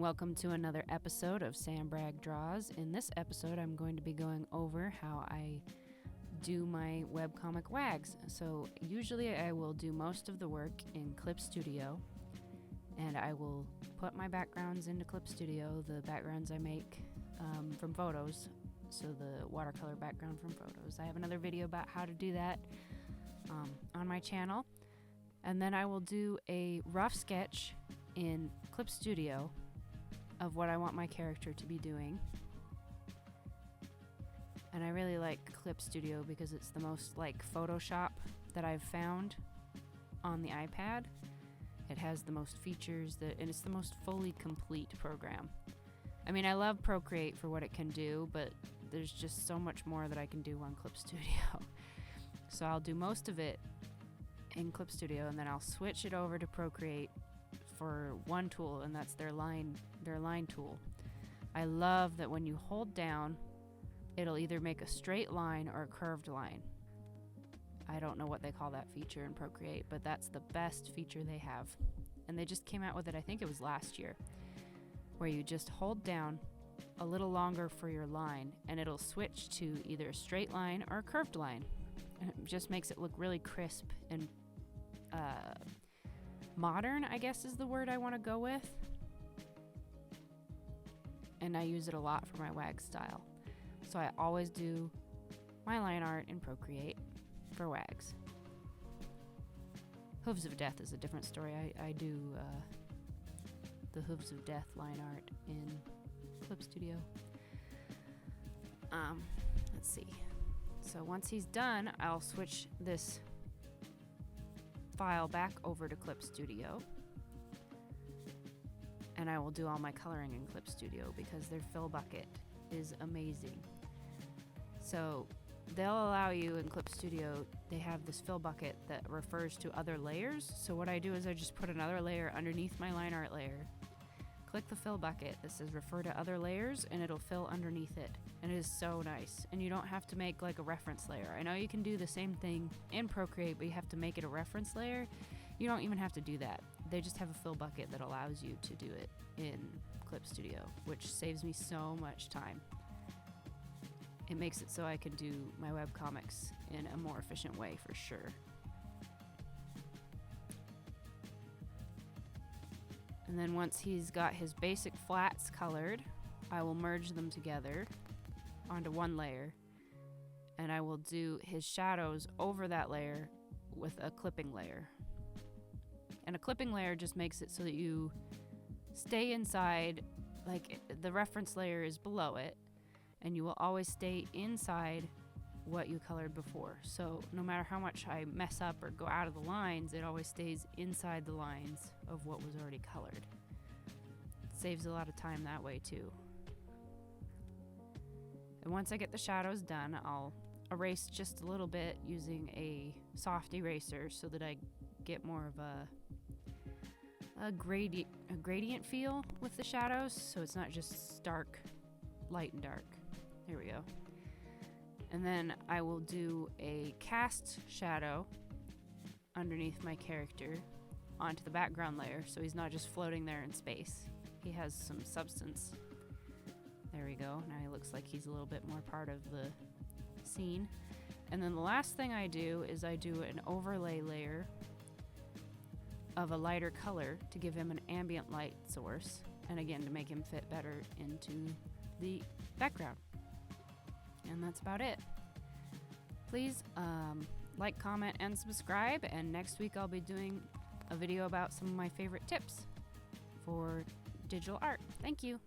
welcome to another episode of Sam Bragg Draws. In this episode, I'm going to be going over how I do my webcomic wags. So usually I will do most of the work in Clip Studio, and I will put my backgrounds into Clip Studio, the backgrounds I make from photos, so the watercolor background from photos. I have another video about how to do that on my channel. And then I will do a rough sketch in Clip Studio of what I want my character to be doing. And I really like Clip Studio because it's the most like Photoshop that I've found on the iPad. It has the most features and it's the most fully complete program. I mean, I love Procreate for what it can do, but there's just so much more that I can do on Clip Studio. So I'll do most of it in Clip Studio, and then I'll switch it over to Procreate for one tool, and that's their line tool. I love that when you hold down, it'll either make a straight line or a curved line. I don't know what they call that feature in Procreate, but that's the best feature they have. And they just came out with it, I think it was last year, where you just hold down a little longer for your line, and it'll switch to either a straight line or a curved line. And it just makes it look really crisp and modern, I guess is the word I want to go with. And I use it a lot for my wag style. So I always do my line art in Procreate for wags. Hooves of Death is a different story. I do the Hooves of Death line art in Clip Studio. Let's see. So once he's done, I'll switch this file back over to Clip Studio, and I will do all my coloring in Clip Studio because their fill bucket is amazing. So they'll allow you in Clip Studio, they have this fill bucket that refers to other layers. So what I do is I just put another layer underneath my line art layer, click the fill bucket that says refer to other layers, and it'll fill underneath it. And it is so nice. And you don't have to make like a reference layer. I know you can do the same thing in Procreate, but you have to make it a reference layer. You don't even have to do that. They just have a fill bucket that allows you to do it in Clip Studio, which saves me so much time. It makes it so I can do my webcomics in a more efficient way for sure. And then once he's got his basic flats colored, I will merge them together onto one layer, and I will do his shadows over that layer with a clipping layer. And a clipping layer just makes it so that you stay inside, like the reference layer is below it, and you will always stay inside what you colored before. So no matter how much I mess up or go out of the lines, it always stays inside the lines of what was already colored. It saves a lot of time that way too. And once I get the shadows done, I'll erase just a little bit using a soft eraser so that I get more of a gradient feel with the shadows, so it's not just stark light and dark. There we go. And then I will do a cast shadow underneath my character onto the background layer, so he's not just floating there in space. He has some substance. There we go. Now he looks like he's a little bit more part of the scene. And then the last thing I do is I do an overlay layer of a lighter color to give him an ambient light source, and again to make him fit better into the background. And that's about it. Please like, comment, and subscribe, and next week I'll be doing a video about some of my favorite tips for digital art. Thank you.